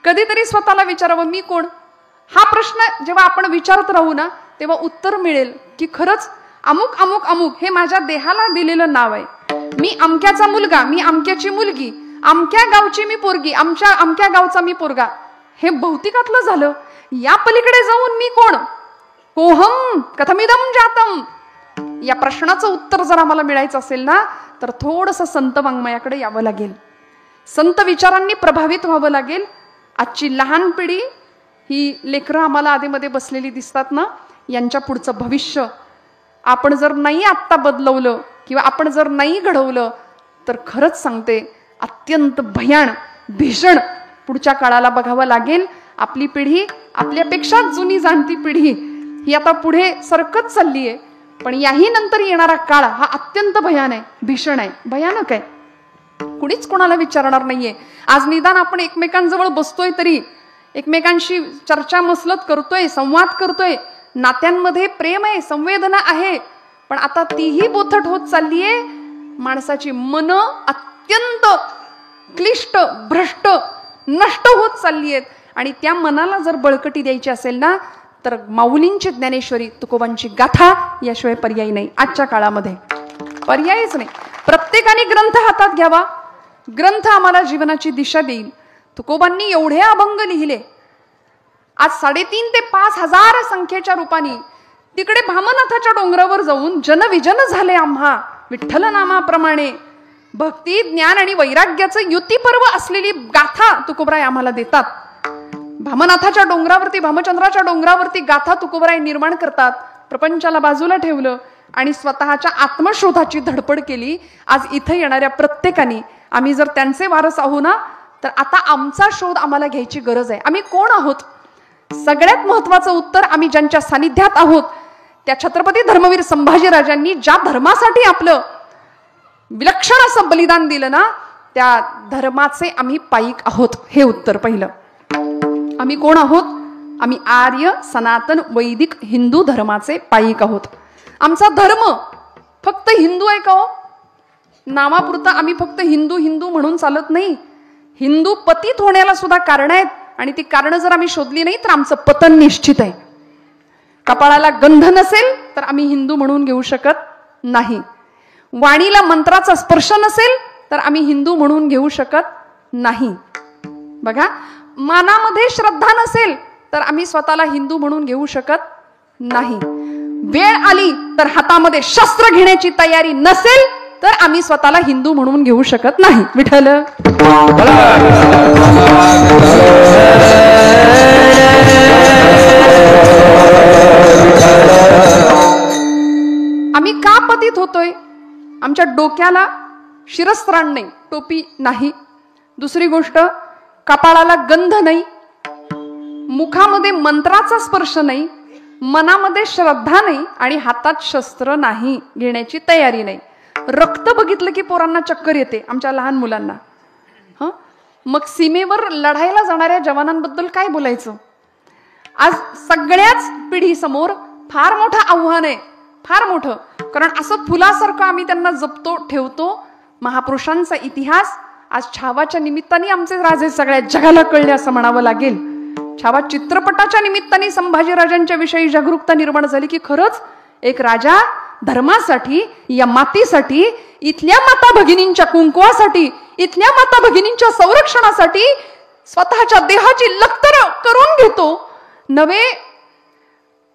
कधीतरी स्वतःला विचारावं, मी कोण? हा प्रश्न जेव्हा आपण विचारत राहू ना, तेव्हा उत्तर मिळेल की खरंच अमुक अमुक अमुक हे माझ्या देहाला दिलेलं नाव आहे. मी अमक्याचा मुलगा, मी अमक्याची मुलगी, अमक्या गावची मी पोरगी, अमक्या गावचा मी पोरगा. हे भौतिकातलं झालं. या पलीकडे जाऊन मी कोण? कोहम कथमिदम जातम, या प्रश्नाचं उत्तर जर आम्हाला मिळायचं असेल ना, तर थोडंसं संत वाङ्मयाकडे यावं लागेल. संत विचारांनी प्रभावित व्हावं लागेल. आजची लहान पिढी, ही लेकरं आम्हाला आधीमध्ये बसलेली दिसतात ना, यांच्या पुढचं भविष्य आपण जर नाही आत्ता बदलवलं किंवा आपण जर नाही घडवलं तर खरंच सांगते अत्यंत भीषण पुढच्या काळाला बघावं लागेल. आपली पिढी, आपल्यापेक्षा जुनी जाणती पिढी ही आता पुढे सरकत चालली आहे, पण याही नंतर येणारा काळ हा अत्यंत भीषण आहे, भयानक आहे. कुणीच कोणाला विचारणार नाहीये. आज निदान आपण एकमेकांजवळ बसतोय तरी एकमेकांशी चर्चा मसलत करतोय, संवाद करतोय, नात्यांमध्ये प्रेम आहे, संवेदना आहे. पण आता तीही बोथट होत चाललीये. माणसाची मन अत्यंत क्लिष्ट, भ्रष्ट, नष्ट होत चालली आहेत. आणि त्या मनाला जर बळकटी द्यायची असेल ना, तर माऊलींची ज्ञानेश्वरी, तुकोबांची गाथा याशिवाय पर्याय नाही. आजच्या काळामध्ये पर्यायच नाही. प्रत्येकाने ग्रंथ हातात घ्यावा. ग्रंथ आम्हाला जीवनाची दिशा देईल. तुकोबांनी एवढे अभंग लिहिले. आज 3,500 ते 5,000 संख्येच्या रूपाने तिकडे भामनाथाच्या डोंगरावर जाऊन जनविजन झाले आम्हा विठ्ठल नामाप्रमाणे. भक्ती, ज्ञान आणि वैराग्याचं युतीपर्व असलेली गाथा तुकोबराय आम्हाला देतात. भामनाथाच्या डोंगरावरती, भामचंद्राच्या डोंगरावरती गाथा तुकोबराय निर्माण करतात. प्रपंचाला बाजूला ठेवलं आणि स्वतःच्या आत्मशोधाची धडपड केली. आज इथे येणाऱ्या प्रत्येकाने आम्ही जर त्यांचे वारस आहो ना, तर आता आमचा शोध आम्हाला घ्यायची गरज आहे. आम्ही कोण आहोत? सगळ्यात महत्वाचं उत्तर, आम्ही ज्यांच्या सानिध्यात आहोत त्या छत्रपती धर्मवीर संभाजीराजांनी ज्या धर्मासाठी आपलं विलक्षण असं बलिदान दिलं ना, त्या धर्माचे आम्ही पाईक आहोत. हे उत्तर पहिलं. आम्ही कोण आहोत? आम्ही आर्य सनातन वैदिक हिंदू धर्माचे पाईक आहोत. आमचा धर्म फक्त हिंदू आहे का हो? नामापुरता आम्ही फक्त हिंदू हिंदू म्हणून चालत नाही. हिंदू पतित होण्याला सुद्धा कारण आहेत आणि ती कारण जर आम्ही शोधली नाही तर आमचं पतन निश्चित आहे. कपाळाला गंध नसेल तर आम्ही हिंदू म्हणून घेऊ शकत नाही. वाणीला मंत्राचा स्पर्श नसेल तर आम्ही हिंदू म्हणून घेऊ शकत नाही. बघा, मनामध्ये श्रद्धा नसेल तर आम्ही स्वतःला हिंदू म्हणून घेऊ शकत नाही. वेळ आली तर हातामध्ये शस्त्र घेण्याची तयारी नसेल तर आम्ही स्वतःला हिंदू म्हणून घेऊ शकत नाही. विठ्ठल आम्ही का पतित होतोय? आमच्या डोक्याला शिरस्त्राण नाही, टोपी नाही. दुसरी गोष्ट, कपाळाला गंध नाही, मुखामध्ये मंत्राचा स्पर्श नाही, मनामध्ये श्रद्धा नाही आणि हातात शस्त्र नाही, घेण्याची तयारी नाही. रक्त बघितलं की पोरांना चक्कर येते, आमच्या लहान मुलांना. मग सीमेवर लढायला जाणाऱ्या जवानांबद्दल काय बोलायचं? आज सगळ्याच पिढीसमोर फार मोठं आव्हान आहे, फार मोठं. कारण असं फुलासारखं आम्ही त्यांना जपतो, ठेवतो. महापुरुषांचा इतिहास आज छावाच्या निमित्ताने आमचे राजे सगळ्या जगाला कळले असं म्हणावं लागेल. छावा चित्रपटाच्या निमित्ताने संभाजीराजांच्या विषयी जागरूकता निर्माण झाली की खरंच एक राजा धर्मासाठी, या मातीसाठी, इथल्या माता भगिनींच्या कुंकवासाठी, इथल्या माता भगिनींच्या संरक्षणासाठी स्वतःच्या देहाची लक्तर करून घेतो, नवे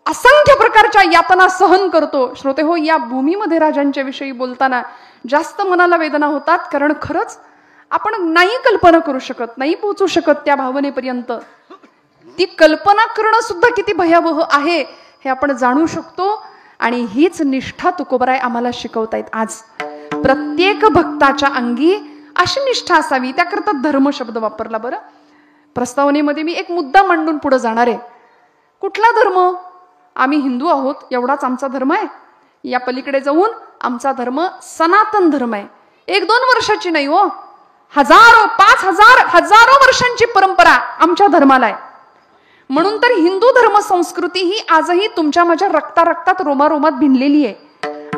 असंख्य प्रकारच्या यातना सहन करतो. श्रोते हो, या भूमीमध्ये राजांच्या विषयी बोलताना जास्त मनाला वेदना होतात. कारण खरंच आपण नाही कल्पना करू शकत, नाही पोहोचू शकत त्या भावनेपर्यंत. ती कल्पना करणं सुद्धा किती भयावह आहे हे आपण जाणू शकतो. आणि हीच निष्ठा तुकोबराय आम्हाला शिकवतायत. आज प्रत्येक भक्ताच्या अंगी अशी निष्ठा असावी, त्याकरता धर्म शब्द वापरला. बरं, प्रस्तावनेमध्ये मी एक मुद्दा मांडून पुढे जाणार आहे. कुठला धर्म? आम्ही हिंदू आहोत, एवढाच आमचा धर्म आहे? या पलीकडे जाऊन आमचा धर्म सनातन धर्म आहे. 1-2 वर्षाची नाही हो, हजारो, 5,000, हजारो वर्षांची परंपरा आमच्या धर्माला आहे. म्हणून तर हिंदू धर्म संस्कृती ही आजही तुमच्या माझ्या रक्तात रोमारोमात भिनलेली आहे.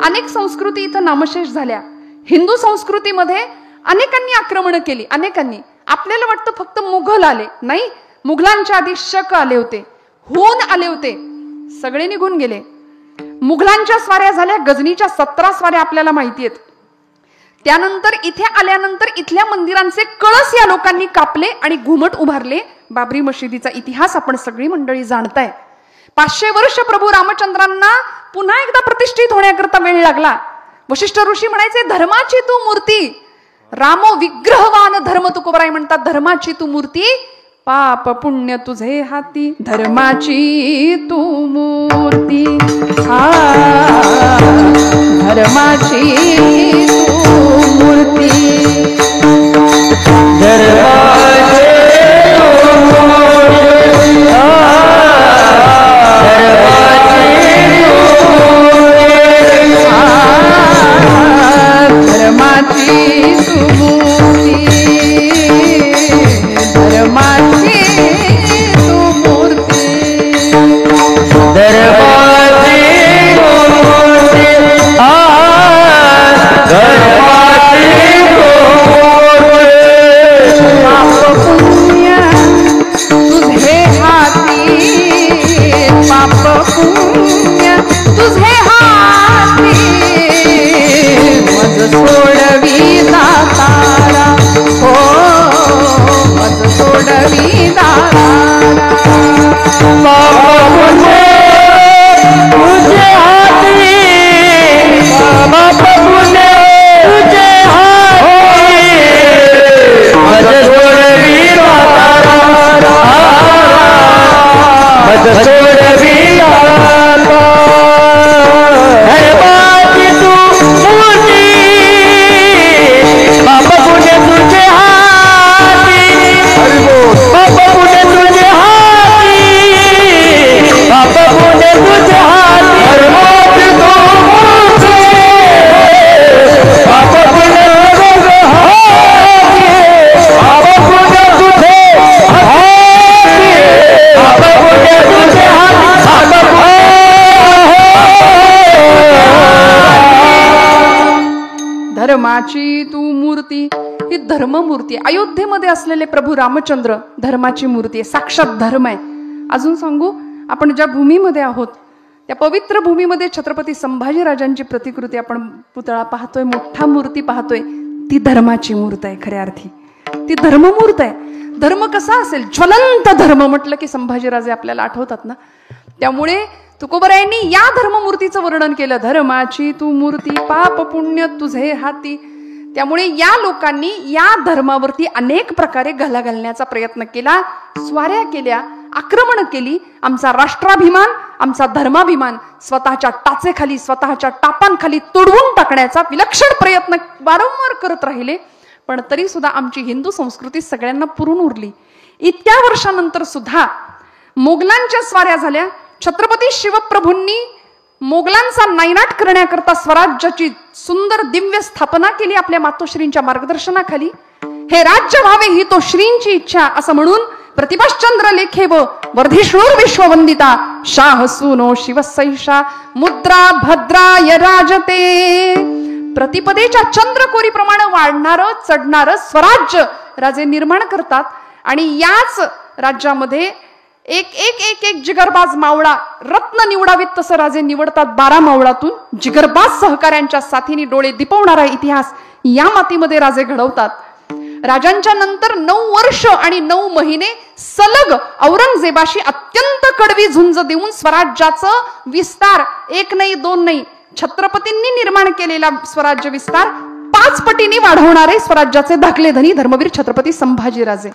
अनेक संस्कृती इथं नामशेष झाल्या. हिंदू संस्कृतीमध्ये अनेकांनी आक्रमण केली, अनेकांनी. आपल्याला वाटतं फक्त मुघल आले, नाही, मुघलांच्या आधी शक आले होते, हून आले होते, सगळे निघून गेले. मुघलांच्या स्वाऱ्या झाल्या, गजनीच्या 17 स्वाऱ्या आपल्याला माहिती आहेत. त्यानंतर इथे आल्यानंतर इथल्या मंदिरांचे कळस या लोकांनी कापले आणि घुमट उभारले. बाबरी मशिदीचा इतिहास आपण सगळी मंडळी जाणताय. 500 वर्ष प्रभू रामचंद्रांना पुन्हा एकदा प्रतिष्ठित होण्याकरता वेळ लागला. वशिष्ठ ऋषी म्हणायचे, धर्माची तू मूर्ती, रामो विग्रहवान धर्म तुकोबराय म्हणतात, धर्माची तू मूर्ती, पाप पुण्य तुझे हाती, धर्माची तू मूर्ती, धर्माची तू मूर्ती, धर्माची तू मूर्ती, ही धर्ममूर्ती. अयोध्येमध्ये असलेले प्रभू रामचंद्र धर्माची मूर्ती आहे, साक्षात धर्म आहे. अजून सांगू, आपण ज्या भूमीमध्ये आहोत त्या पवित्र भूमीमध्ये छत्रपती संभाजीराजांची प्रतिकृती आपण पुतळा पाहतोय, मोठा मूर्ती पाहतोय, ती धर्माची मूर्त आहे. खऱ्या अर्थी ती धर्ममूर्त आहे. धर्म कसा असेल, ज्वलंत धर्म म्हटलं की संभाजीराजे आपल्याला आठवतात ना. त्यामुळे तुकोबरायांनी या धर्ममूर्तीचं वर्णन केलं, धर्माची तू मूर्ती, पाप पुण्य तुझे हाती. त्यामुळे या लोकांनी या धर्मावरती अनेक प्रकारे घाला घालण्याचा प्रयत्न केला, स्वाऱ्या केल्या, आक्रमण केली. आमचा राष्ट्राभिमान, आमचा धर्माभिमान स्वतःच्या टाचेखाली, स्वतःच्या टापांखाली तोडवून टाकण्याचा विलक्षण प्रयत्न वारंवार करत राहिले. पण तरी सुद्धा आमची हिंदू संस्कृती सगळ्यांना पुरून उरली. इतक्या वर्षानंतर सुद्धा मोगलांच्या स्वाऱ्या झाल्या. छत्रपती शिवप्रभूंनी मोगलांचा नायनाट करण्याकरता स्वराज्याची सुंदर दिव्य स्थापना केली आपल्या मातोश्रींच्या मार्गदर्शनाखाली. हे राज्य व्हावे ही तो श्रींची इच्छा असं म्हणून प्रतिभाश्चंद्र लेखे व वर्धिष्णूर विश्ववंदिता शाह सुनो शिवसैषा मुद्रा भद्राय राजते. प्रतिपदेच्या चंद्रकोरीप्रमाणे वाढणारं चढणारं स्वराज्य राजे निर्माण करतात. आणि याच राज्यामध्ये एक एक एक एक जिगरबाज मावळा रत्न निवडावीत तसं राजे निवडतात. 12 मावळातून जिगरबाज सहकाऱ्यांच्या साथीने डोळे दिपवणारा इतिहास या मातीमध्ये राजे घडवतात. राजांच्या नंतर 9 वर्ष आणि 9 महिने सलग औरंगजेबाशी अत्यंत कडवी झुंज देऊन स्वराज्याचं विस्तार 1 नाही 2 नाही, छत्रपतींनी निर्माण केलेला स्वराज्य विस्तार 5 पटीने वाढवणारे स्वराज्याचे धाकले धनी धर्मवीर छत्रपती संभाजीराजे.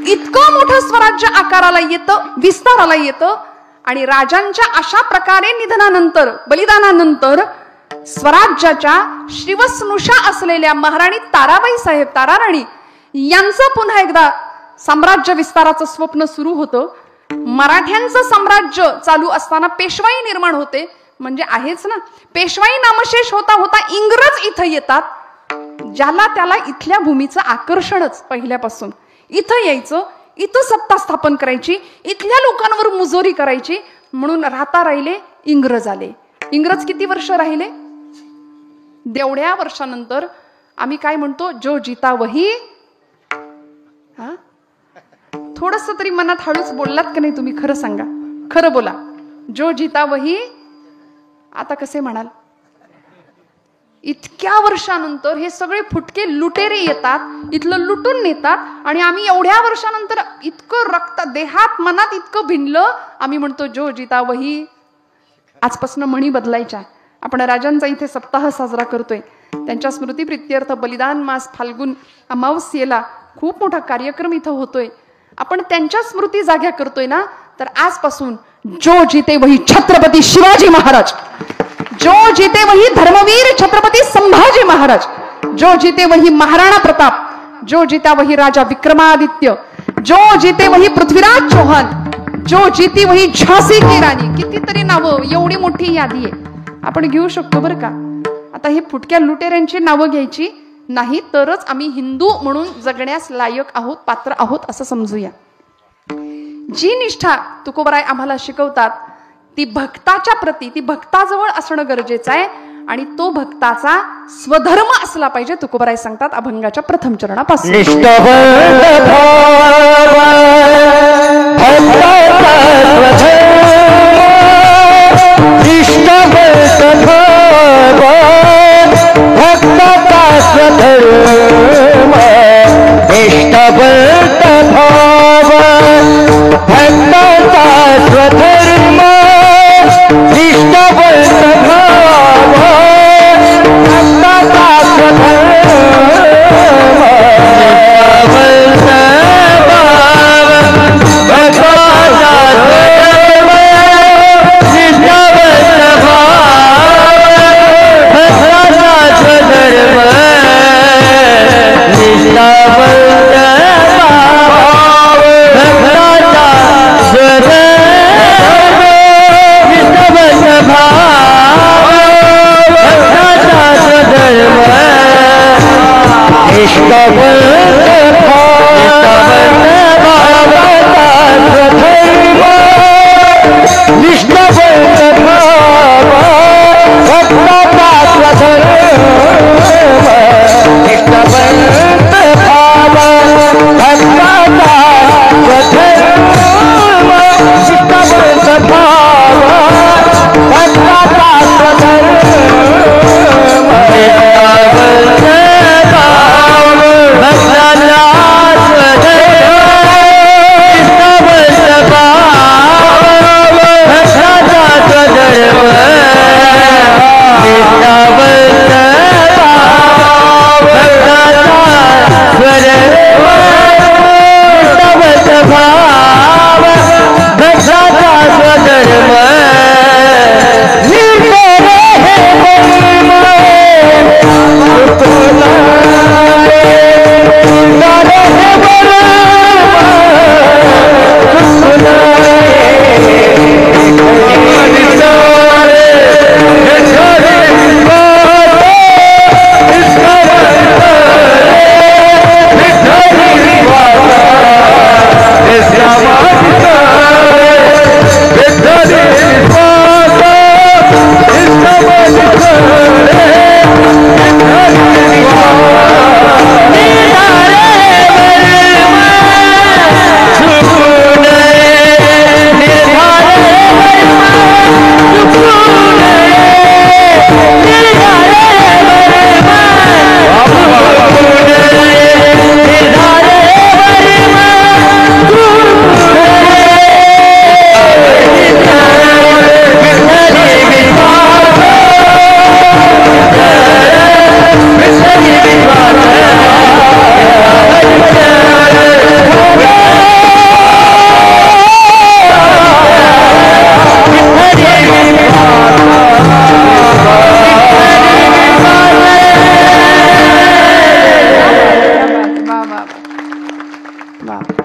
इतकं मोठं स्वराज्य आकाराला येतं, विस्ताराला येतं. आणि राजांच्या अशा प्रकारे निधनानंतर, बलिदानानंतर स्वराज्याच्या शिवस्नुषा असलेल्या महाराणी ताराबाई साहेब, ताराराणी यांचं पुन्हा एकदा साम्राज्य विस्ताराचं स्वप्न सुरू होतं. मराठ्यांचं साम्राज्य चालू असताना पेशवाई निर्माण होते. म्हणजे आहेच ना, पेशवाई नामशेष होता होता इंग्रज इथं येतात. ज्याला त्याला इथल्या भूमीचं आकर्षणच पहिल्यापासून. इथं यायचं, इथं सत्ता स्थापन करायची, इथल्या लोकांवर मुजोरी करायची. म्हणून राहता राहिले, इंग्रज आले. इंग्रज किती वर्ष राहिले? तेवढ्या वर्षानंतर आम्ही काय म्हणतो, जो जीता वही हा, थोडस तरी मनात हळूच बोललात का नाही तुम्ही? खरं सांगा, खरं बोला. जो जीता वही, आता कसे म्हणाल? इतक्या वर्षानंतर हे सगळे फुटके लुटेरे येतात, इथलं लुटून नेतात आणि आम्ही एवढ्या वर्षानंतर इतकं रक्त देहात मनात इतकं भिनलं, आम्ही म्हणतो जो जीता वही. आजपासून म्हणी बदलायच्या. आपण राजांचा इथे सप्ताह साजरा करतोय, त्यांच्या स्मृतिप्रित्यर्थ बलिदान मास फाल्गुन अमावस्येला खूप मोठा कार्यक्रम इथं होतोय. आपण त्यांच्या स्मृती जाग्या करतोय ना, तर आजपासून जो जीते वही छत्रपती शिवाजी महाराज, जो जीते वही धर्मवीर छत्रपती संभाजी महाराज, जो जीते वही महाराणा प्रताप, जो जीता वही राजा विक्रमादित्य, जो जीते वही पृथ्वीराज चौहान, जो जीती वही झांसी की राणी. कितीतरी नावं, एवढी मोठी यादी आहे, आपण घेऊ शकतो बरं का. आता हे फुटक्या लुटेऱ्यांची नावं घ्यायची नाही, तरच आम्ही हिंदू म्हणून जगण्यास लायक आहोत, पात्र आहोत असं समजूया. जी निष्ठा तुकोबराय आम्हाला शिकवतात ती भक्ताच्या प्रती, ती भक्ताजवळ असणं गरजेचं आहे आणि तो भक्ताचा स्वधर्म असला पाहिजे. तुकोबराय सांगतात अभंगाच्या प्रथम चरणापासून.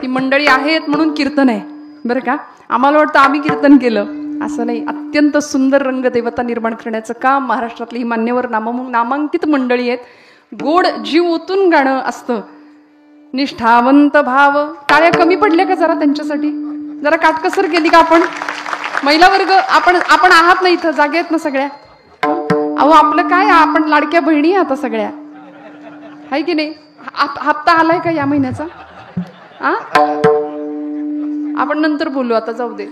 मंडळी आहेत म्हणून कीर्तन आहे बरं का. आम्हाला वाटतं आम्ही कीर्तन केलं, असं नाही. अत्यंत सुंदर रंगदेवता निर्माण करण्याचं काम महाराष्ट्रातली ही मान्यवर नामांकित मंडळी आहेत. गोड जीव ओतून गाणं असतं, निष्ठावंत भाव. टाळ्या कमी पडल्या का जरा त्यांच्यासाठी? जरा काटकसर केली का आपण? महिला वर्ग आपण आहात ना इथं, जागेत ना सगळ्या? अहो आपलं काय, आपण लाडक्या बहिणी आता सगळ्या, आहे की नाही? हप्ता आलाय का या महिन्याचा? आपण नंतर बोलू, आता जाऊ दे.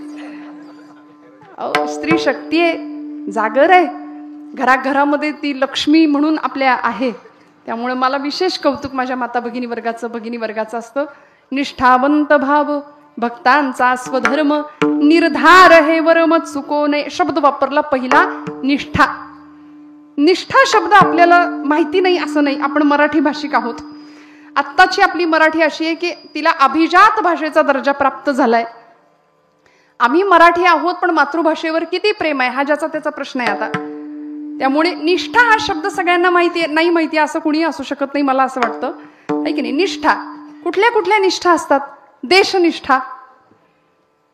स्त्री शक्ती आहे, जागर आहे, घराघरामध्ये ती लक्ष्मी म्हणून आपल्या आहे. त्यामुळे मला विशेष कौतुक माझ्या माता भगिनी वर्गाचं असतं. निष्ठावंत भाव भक्तांचा स्वधर्म, निर्धार हे वरम चुको नये. शब्द वापरला पहिला, निष्ठा. निष्ठा शब्द आपल्याला माहिती नाही असं नाही, आपण मराठी भाषिक आहोत. आत्ताची आपली मराठी अशी आहे की तिला अभिजात भाषेचा दर्जा प्राप्त झालाय. आम्ही मराठी आहोत पण मातृभाषेवर किती प्रेम आहे हा ज्याचा त्याचा प्रश्न आहे आता. त्यामुळे निष्ठा हा शब्द सगळ्यांना माहिती आहे, नाही माहिती असं कुणी असू शकत नाही, मला असं वाटतं, आहे की नाही. निष्ठा, कुठल्या कुठल्या निष्ठा असतात? देशनिष्ठा,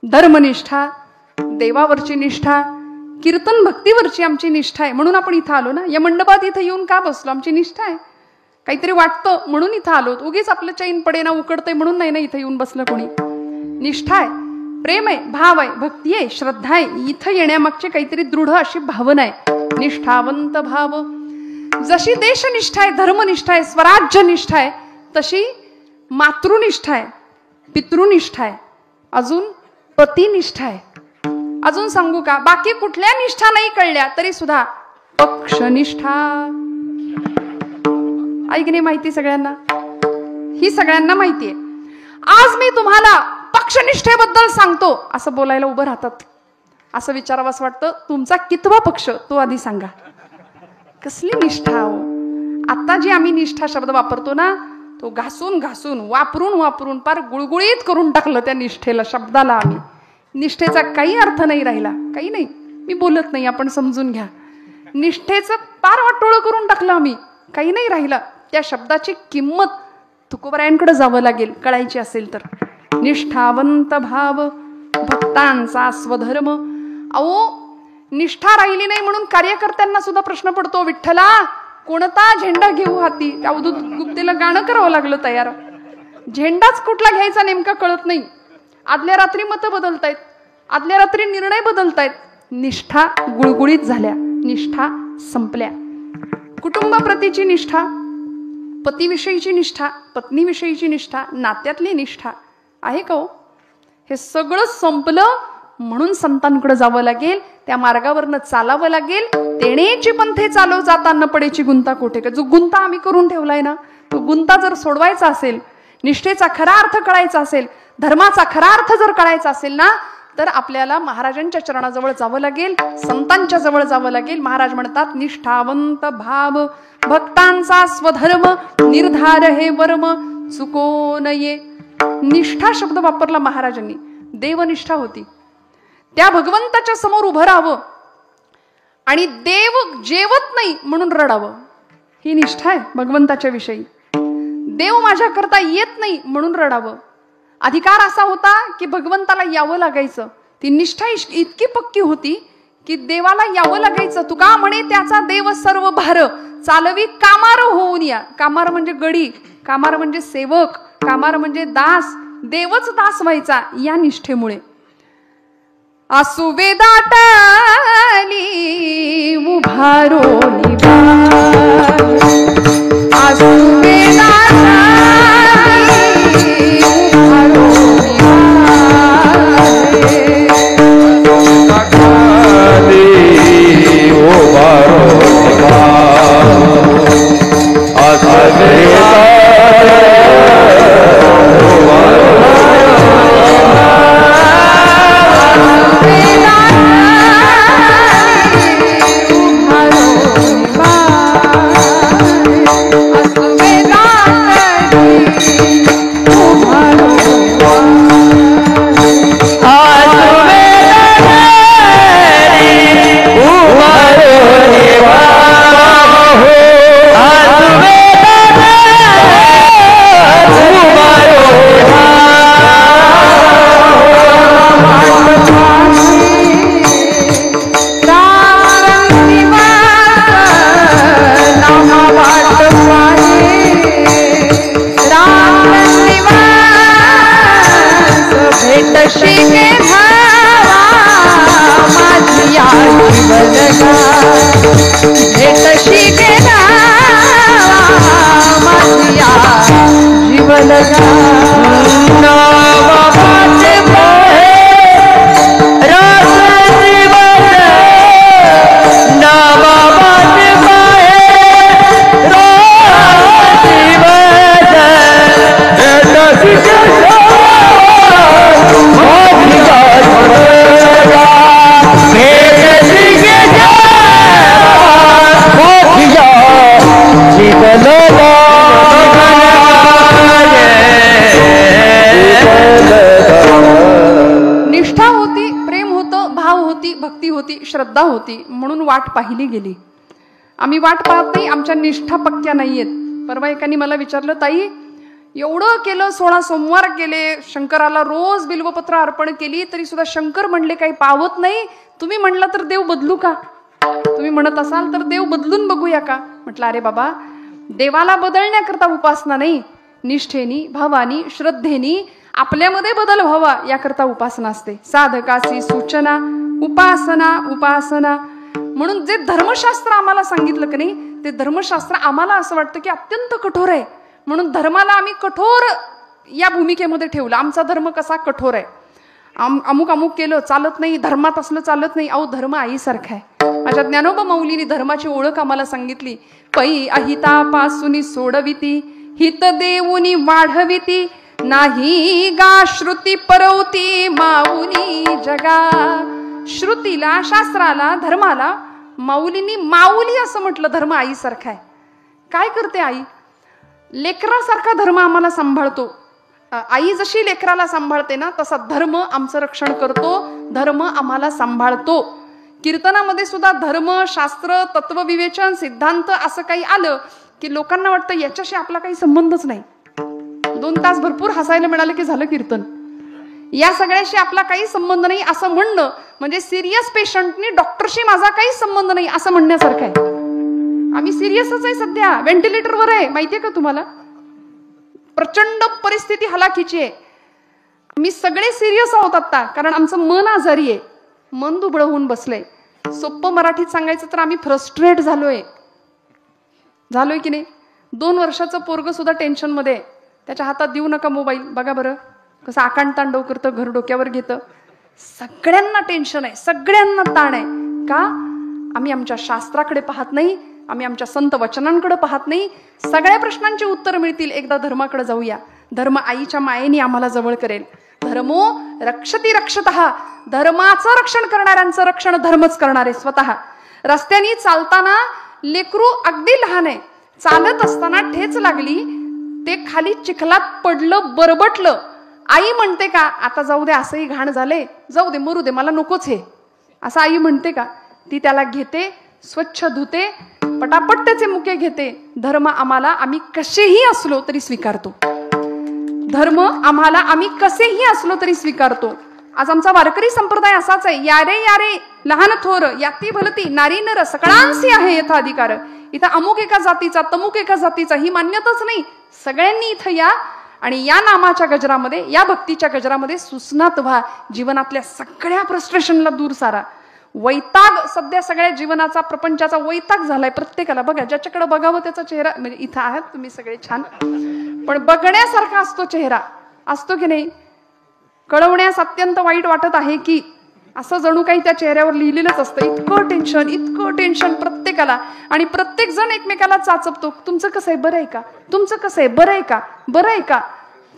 धर्मनिष्ठा, देवावरची निष्ठा, कीर्तन भक्तीवरची आमची निष्ठा आहे. म्हणून आपण इथं आलो ना, या मंडपात इथं येऊन का बसलो? आमची निष्ठा आहे, काहीतरी वाटतं म्हणून इथं आलो. उगीच आपलं चैन पडेना उकडतंय म्हणून नाही ना इथं येऊन बसलं कोणी. निष्ठा आहे, प्रेम आहे, भाव आहे, भक्ती आहे, श्रद्धा आहे. इथं येण्यामागची काहीतरी दृढ अशी भावना आहे. निष्ठावंत भाव. जशी देशनिष्ठा आहे, धर्मनिष्ठा आहे, स्वराज्य निष्ठा आहे, तशी मातृनिष्ठा आहे, पितृनिष्ठा आहे, अजून पतिनिष्ठा आहे. अजून सांगू का? बाकी कुठल्या निष्ठा नाही कळल्या तरी सुद्धा पक्षनिष्ठा. ऐक नाही माहिती सगळ्यांना? ही सगळ्यांना माहिती आहे. आज मी तुम्हाला पक्षनिष्ठेबद्दल सांगतो असं बोलायला उभं राहतात, असं विचारावं असं वाटतं. तुमचा कितवा पक्ष तो आधी सांगा. कसली निष्ठा हो? आता जी आम्ही निष्ठा शब्द वापरतो ना, तो घासून घासून वापरून वापरून पार गुळगुळीत करून टाकलं त्या निष्ठेला, शब्दाला. आम्ही निष्ठेचा काही अर्थ नाही राहिला, काही नाही. मी बोलत नाही, आपण समजून घ्या. निष्ठेचं पार वाटोळं करून टाकलं आम्ही, काही नाही राहिलं. त्या शब्दाची किंमत तुकोबरायांकडे जावं लागेल कळायची असेल तर. निष्ठावंत भाव भक्तांचा स्वधर्म. अहो, निष्ठा राहिली नाही म्हणून कार्यकर्त्यांना सुद्धा प्रश्न पडतो, विठ्ठला कोणता झेंडा घेऊ हाती? त्या अवधूत गुप्तेला गाणं करावं लागलं तयार. झेंडाच कुठला घ्यायचा नेमका कळत नाही. आदल्या रात्री मतं बदलतायत, आदल्या रात्री निर्णय बदलतायत. निष्ठा गुळगुळीत झाल्या, निष्ठा संपल्या. कुटुंबाप्रतीची निष्ठा, पतीविषयीची निष्ठा, पत्नीविषयीची निष्ठा, नात्यातली निष्ठा आहे का हो? हे सगळं संपलं म्हणून संतांकडे जावं लागेल, त्या मार्गावरनं चालावं लागेल. तेणेची पंथे चालव जाता न पडेची गुंता कोठे. जो गुंता आम्ही करून ठेवलाय ना, तो गुंता जर सोडवायचा असेल, निष्ठेचा खरा अर्थ कळायचा असेल, धर्माचा खरा अर्थ जर कळायचा असेल ना, तर आपल्याला महाराजांच्या चरणाजवळ जावं लागेल, संतांच्या जवळ जावं लागेल. महाराज म्हणतात, निष्ठावंत भाव भक्तांचा स्वधर्म, निर्धार हे वर्म चुको नये. निष्ठा शब्द वापरला महाराजांनी. देवनिष्ठा होती, त्या भगवंताच्या समोर उभं राहावं आणि देव जेवत नाही म्हणून रडावं, ही निष्ठा आहे भगवंताच्या विषयी. देव माझ्या करता येत नाही म्हणून रडावं. अधिकार असा होता की भगवंताला यावं लागायचं. ती निष्ठा इतकी पक्की होती की देवाला यावं लागायचं. तुका म्हणे त्याचा देव सर्व भार चालवी कामार होऊन या. कामार म्हणजे गडी, कामार म्हणजे सेवक, कामार म्हणजे दास. देवच दास व्हायचा या निष्ठेमुळे. आसु वेदाटाली उभारो आसु वेदाटाली उभारो जीवन श्रद्धा होती म्हणून वाट पाहिली गेली. आम्ही वाट पाहत नाही, आमच्या निष्ठा पक्क्या नाहीयेत. परवा एकाने मला विचारलं, ताई एवढं केलं, 16 सोमवार केले, शंकराला रोज बिल्वपत्र अर्पण केली, तरी सुद्धा शंकर म्हणले काही पावत नाही, तुम्ही म्हणलं तर देव बदलू का? तुम्ही म्हणत असाल तर देव बदलून बघूया का? म्हटलं अरे बाबा, देवाला बदलण्याकरता उपासना नाही, निष्ठेनी, भावानी, श्रद्धेनी आपल्यामध्ये बदल व्हावा याकरता उपासना असते. साधकासी सूचना उपासना उपासना. म्हणून जे धर्मशास्त्र आम्हाला सांगितलं की नाही, ते धर्मशास्त्र आम्हाला असं वाटतं की अत्यंत कठोर आहे, म्हणून धर्माला आम्ही कठोर या भूमिकेमध्ये ठेवलं. आमचा धर्म कसा कठोर आहे, अमुक अमुक केलं चालत नाही, धर्मात असलं चालत नाही. अहो धर्म आईसारखा आहे. माझ्या ज्ञानोबा माऊलीने धर्माची ओळख आम्हाला सांगितली. पै अहितापासून सोडविती, हित देऊनी वाढविती, नाही गा श्रुती परवती माऊली जगा. श्रुतीला, शास्त्राला, धर्माला माऊलींनी माऊली असं म्हटलं. धर्म आईसारखा आहे. काय करते आई? लेकरासारखा धर्म आम्हाला सांभाळतो. आई जशी लेकराला सांभाळते ना, तसा धर्म आमचं रक्षण करतो, धर्म आम्हाला सांभाळतो. कीर्तनामध्ये सुद्धा धर्म, शास्त्र, तत्वविवेचन, सिद्धांत असं काही आलं की लोकांना वाटतं याच्याशी आपला काही संबंधच नाही. 2 तास भरपूर हसायला मिळालं की झालं कीर्तन. या सगळ्याशी आपला काही संबंध नाही असं म्हणणं म्हणजे सिरियस पेशंटनी डॉक्टरशी माझा काही संबंध नाही असं म्हणण्यासारखं आहे. आम्ही सिरियसच आहे, सध्या व्हेंटिलेटरवर आहे, माहितीये का तुम्हाला? प्रचंड परिस्थिती हलाखीची आहे. मी सगळे सिरियस आहोत आता, कारण आमचं मन आजारी आहे, मन दुबळं होऊन बसलंय. सोप्पं मराठीत सांगायचं तर आम्ही फ्रस्ट्रेट झालोय की नाही. 2 वर्षाचं पोरग सुद्धा टेन्शन मध्ये. त्याच्या हातात देऊ नका मोबाईल. बघा बरं कसं आकांडतांडव करतं, घर डोक्यावर घेतं. सगळ्यांना टेन्शन आहे, सगळ्यांना ताण आहे. का? आम्ही आमच्या शास्त्राकडे पाहत नाही, आम्ही आमच्या संत वचनांकडे पाहत नाही. सगळ्या प्रश्नांची उत्तर मिळतील एकदा धर्माकडे जाऊया. धर्म आईच्या मायेने आम्हाला जवळ करेल. धर्मो रक्षती रक्षतः. धर्माचं रक्षण करणाऱ्यांचं रक्षण धर्मच करणारे स्वतः. रस्त्याने चालताना लेकरू अगदी लहान आहे, चालत असताना ठेच लागली, ते खाली चिखलात पडलं, बरबटलं. आई म्हणते का आता जाऊ दे, असंही घाण झाले, जाऊ दे, मरू दे, मला नकोच हे, असं आई म्हणते का? ती त्याला घेते, स्वच्छ धुते, पटापट त्याचे मुके घेते. धर्म आम्हाला आम्ही कसेही असलो तरी स्वीकारतो. धर्म आम्हाला आम्ही कसेही असलो तरी स्वीकारतो. आज आमचा वारकरी संप्रदाय असाच आहे. यारे यारे लहान थोर याती भलती, नारी नर सकळांसी आहे यथा अधिकार. इथं अमुक एका जातीचा, तमुक एका जातीचा ही मान्यताच नाही. सगळ्यांनी इथं या आणि या नामाच्या गजरामध्ये, या भक्तीच्या गजरामध्ये सुस्नात व्हा. जीवनातल्या सगळ्या फ्रस्ट्रेशनला दूर सारा. वैताग सध्या सगळ्या जीवनाचा, प्रपंचाचा वैताग झालाय प्रत्येकाला. बघा, ज्याच्याकडे बघावं त्याचा चेहरा, म्हणजे इथं आहात तुम्ही सगळे छान, पण बघण्यासारखा असतो चेहरा, असतो की नाही? कळवण्यास अत्यंत वाईट वाटत आहे की असं जणू काही त्या चेहऱ्यावर लिहिलेलंच असतं. इतकं टेन्शन प्रत्येकाला. आणि प्रत्येक जण एकमेकाला चाचपतो. तुमचं कसं आहे, बरं आहे का? तुमचं कसं आहे, बरं आहे का? बरं आहे का?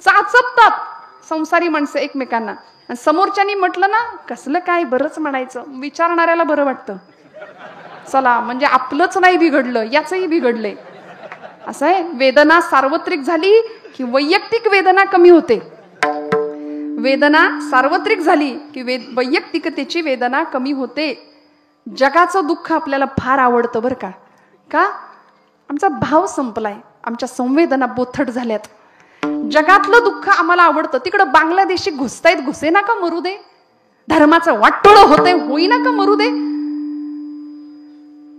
चाचपतात संसारी माणसं एकमेकांना. समोरच्यानी म्हटलं ना कसलं काय, बरंच म्हणायचं. विचारणाऱ्याला बरं वाटतं, चला म्हणजे आपलंच नाही बिघडलं, याचंही बिघडलंय. असं आहे. वेदना सार्वत्रिक झाली की वैयक्तिक वेदना कमी होते. वेदना सार्वत्रिक झाली की वैयक्तिकतेची वेदना कमी होते. जगाचं दुःख आपल्याला फार आवडतं बरं का? का? आमचा भाव संपलाय, आमच्या संवेदना बोथट झाल्यात. जगातलं दुःख आम्हाला आवडतं. तिकडं बांगलादेशी घुसतायत, घुसे ना का मरू दे. धर्माचं वाटोळं होते, होईना का मरू दे.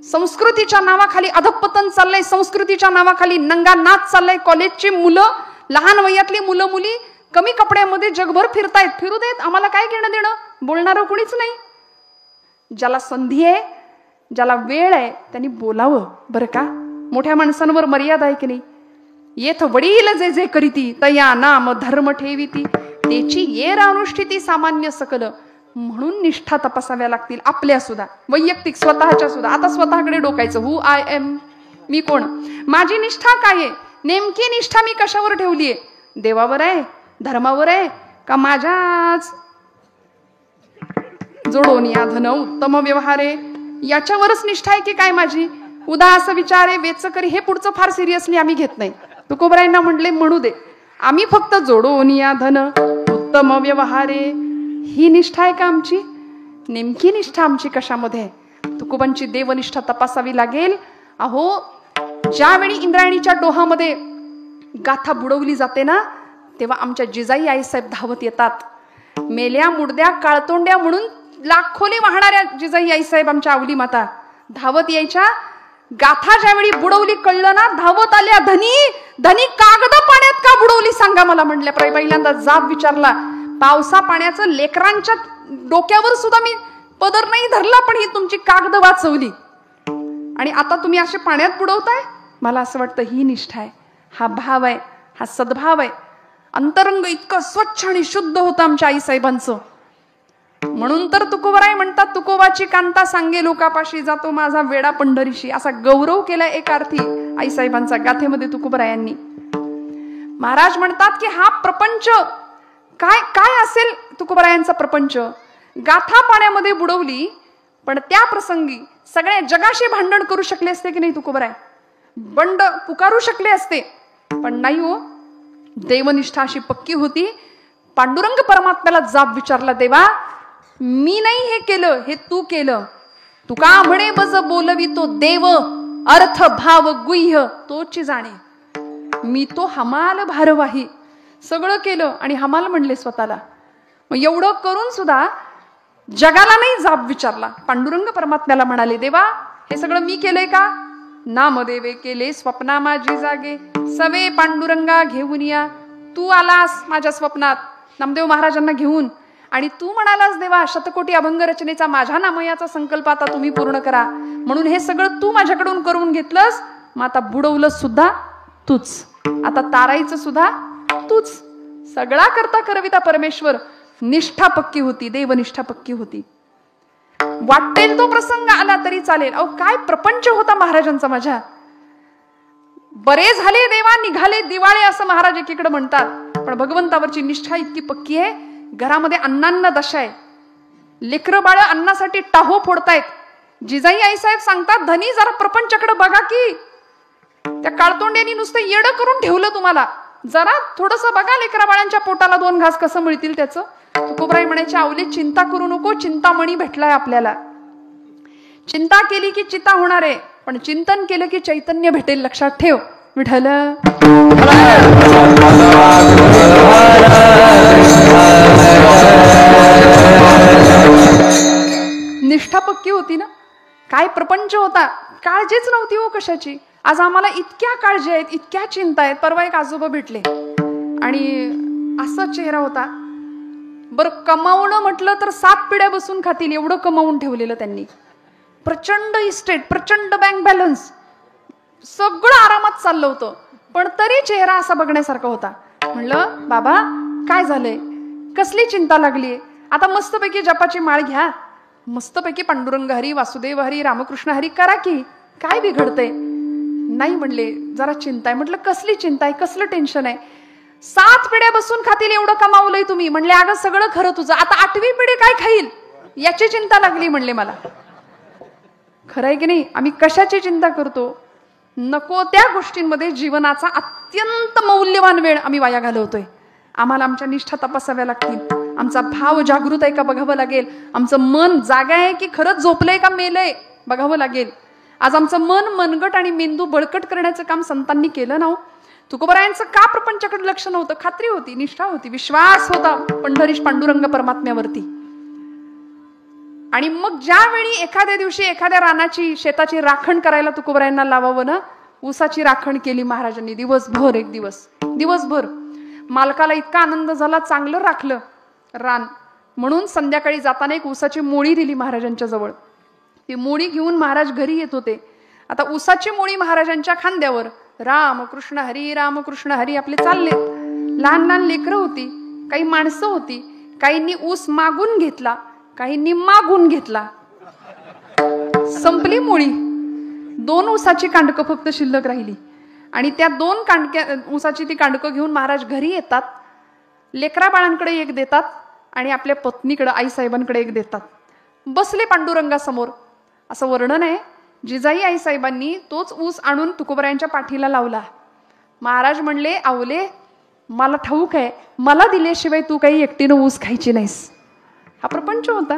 संस्कृतीच्या नावाखाली अधपतन चाललंय, संस्कृतीच्या नावाखाली नंगा नाच चाललाय. कॉलेजची मुलं, लहान वयातली मुलं मुली कमी कपड्यामध्ये जगभर फिरतायत. फिरू देत, आम्हाला काय घेणं देणं. बोलणारं कुणीच नाही. ज्याला संधी आहे, ज्याला वेळ आहे, त्यांनी बोलावं बरं का? मोठ्या माणसांवर मर्यादा आहे की नाही? येथ वडील जे जे करीती तया नाम धर्म ठेविती, त्याची येर अनुष्ठिती सामान्य सकल. म्हणून निष्ठा तपासाव्या लागतील आपल्या सुद्धा, वैयक्तिक स्वतःच्या सुद्धा. आता स्वतःकडे डोकायचं. हु आय एम, मी कोण, माझी निष्ठा काय आहे, नेमकी निष्ठा मी कशावर ठेवलीये? देवावर आहे, धर्मावर आहे, का माझ्याच जोडून या धन उत्तम व्यवहारे याच्यावरच निष्ठा आहे की काय माझी? उदा असं विचारे वेचकरी. हे पुढचं फार सिरियसली आम्ही घेत नाही. तुकोबरायांना म्हटले म्हणू दे, आम्ही फक्त जोडून या धन उत्तम व्यवहारे, ही निष्ठा आहे का आमची? नेमकी निष्ठा आमची कशामध्ये आहे? तुकोबांची देवनिष्ठा तपासावी लागेल. अहो, ज्यावेळी इंद्रायणीच्या डोहामध्ये गाथा बुडवली जाते ना, तेव्हा आमच्या जिजाई आईसाहेब धावत येतात. मेल्या मुडद्या काळतोंड्या म्हणून लाखोने वाहणाऱ्या जिजाई आईसाहेब आमच्या आवली माता धावत यायच्या. गाथा ज्यावेळी बुडवली कळलं ना, धावत आल्या, धनी कागद पाण्यात का बुडवली सांगा मला म्हणल्या. पहिल्यांदा जाब विचारला. पावसा पाण्याचं लेकरांच्या डोक्यावर सुद्धा मी पदर नाही धरला, पण ही तुमची कागद वाचवली आणि आता तुम्ही असे पाण्यात बुडवताय. मला असं वाटतं ही निष्ठा आहे, हा भाव आहे, हा सद्भाव आहे. अंतरंग इतकं स्वच्छ आणि शुद्ध होतं आमच्या आईसाहेबांचं. म्हणून तर तुकोबराय म्हणतात, तुकोबाची कांता सांगे लोकापाशी, जातो माझा वेडा पंढरीशी. असा गौरव केलाय एक अर्थी आईसाहेबांचा गाथेमध्ये तुकोबरायांनी. महाराज म्हणतात की हा प्रपंच काय काय असेल. तुकोबरायांचा प्रपंच गाथा पाण्यामध्ये बुडवली, पण त्या प्रसंगी सगळ्या जगाशी भांडण करू शकले असते की नाही तुकोबराय? बंड पुकारू शकले असते, पण नाही हो. देवनिष्ठा अशी पक्की होती. पांडुरंग परमात्म्याला जाब विचारला, देवा मी नाही हे केलं, हे तू केलं. तुका म्हणे बज बोलवी तो देव, अर्थ भाव गुह्य तोची जाणे. मी तो हमाल भारवाही, सगळं केलं आणि हमाल म्हणले स्वतःला. मग एवढं करून सुद्धा जगाला नाही जाब विचारला. पांडुरंग परमात्म्याला म्हणाले, देवा हे सगळं मी केलंय का? नामदेवे केले स्वप्ना माझी जागे, सवे पांडुरंगा घेऊन या. तू आलास माझ्या स्वप्नात नामदेव महाराजांना घेऊन, आणि तू म्हणालास देवा शतकोटी अभंग रचनेचा माझ्या नामयाचा संकल्प आता तुम्ही पूर्ण करा, म्हणून हे सगळं तू माझ्याकडून करून घेतलंस. मग आता बुडवलं सुद्धा तूच, आता तारायचं सुद्धा तूच. सगळा करता करविता परमेश्वर. निष्ठा पक्की होती, देवनिष्ठा पक्की होती. वाटेल तो प्रसंग आला तरी चालेल. अहो काय प्रपंच होता महाराजांचा माझ्या. बरे झाले देवा निघाले दिवाळे असं महाराज एकीकडे म्हणतात, पण भगवंतावरची निष्ठा इतकी पक्की आहे. घरामध्ये अन्नान्न दशा आहे, लेकरं बाळ अन्नासाठी टाहो फोडतायत. जिजाई आईसाहेब सांगतात, धनी जरा प्रपंचाकडे बघा की, त्या काळतोंड्यांनी नुसतं येडं करून ठेवलं तुम्हाला. जरा थोडस बघा लेकरा बाळांच्या पोटाला 2 घास कसं मिळतील त्याचं. तुकोबराय म्हणायचे, आवले चिंता करू नको, चिंतामणी भेटलाय आपल्याला. चिंता केली की चिता होणार आहे, पण चिंतन केलं की चैतन्य भेटेल. लक्षात ठेव. विठ्ठल निष्ठा पक्की होती ना. काय प्रपंच होता, काळजीच नव्हती हो कशाची. आज आम्हाला इतक्या काळजी आहेत, इतक्या चिंता आहेत. परवा एक आजोबा भेटले आणि असा चेहरा होता. बरं कमावणं म्हटलं तर 7 पिढ्या बसून खातील एवढं कमावून ठेवलेलं त्यांनी. प्रचंड इस्टेट, प्रचंड बँक बॅलन्स, सगळं आरामात चाललं होतं, पण तरी चेहरा असा बघण्यासारखा होता. म्हणलं बाबा काय झालंय, कसली चिंता लागलीये? आता मस्तपैकी जपाची माळ घ्या, मस्तपैकी पांडुरंग हरी, वासुदेव हरी, रामकृष्ण हरी करा की, काय बिघडतंय? नाही म्हणले, जरा चिंता आहे. म्हटलं कसली चिंता आहे, कसलं टेन्शन आहे? 7 पिढ्या बसून खातील एवढं कमावलंय तुम्ही. म्हणले अगं सगळं खरं तुझं, आता 8वी पिढी काय खाईल याची चिंता लागली म्हणले मला. खरंय की नाही? आम्ही कशाची चिंता करतो? नको त्या गोष्टींमध्ये जीवनाचा अत्यंत मौल्यवान वेळ आम्ही वाया घालवतोय. आम्हाला आमच्या निष्ठा तपासाव्या लागतील. आमचा भाव जागृत आहे का बघावं लागेल. आमचं मन जागा आहे की खरंच झोपलंय का मेलंय बघावं लागेल. आज आमचं मन मनगट आणि मेंदू बळकट करण्याचं काम संतांनी केलं ना. तुकोबरायांचं का प्रपंचाकडे लक्ष नव्हतं? खात्री होती, निष्ठा होती, विश्वास होता पंढरीश पांडुरंग परमात्म्यावरती. आणि मग ज्यावेळी एखाद्या दिवशी एखाद्या रानाची शेताची राखण करायला तुकोबरायांना लावावं ना, ऊसाची राखण केली महाराजांनी दिवसभर. एक दिवसभर मालकाला इतका आनंद झाला, चांगलं राखलं रान. म्हणून संध्याकाळी जाताना एक ऊसाची मोळी दिली महाराजांच्या जवळ. ती मोळी घेऊन महाराज घरी येत होते. आता ऊसाची मोळी महाराजांच्या खांद्यावर, रामकृष्ण हरी रामकृष्ण हरी आपले चालले. लहान लहान लेकरं होती, काही माणसं होती. काहींनी ऊस मागून घेतला, काहींनी मागून घेतला. संपली मोळी. 2 ऊसाची कांडकं फक्त शिल्लक राहिली. आणि त्या 2 कांडक्या ऊसाची ती कांडकं घेऊन महाराज घरी येतात. लेकरा बाळांकडे एक देतात आणि आपल्या पत्नीकडे आईसाहेबांकडे एक देतात. बसले पांडुरंगासमोर. असं वर्णन आहे, जिजाई आईसाहेबांनी तोच ऊस आणून तुकोबरायांच्या पाठीला लावला. महाराज म्हणले, आवले मला ठाऊक आहे, मला दिल्याशिवाय तू काही एकटीनं ऊस खायची नाहीस. हा प्रपंच होता.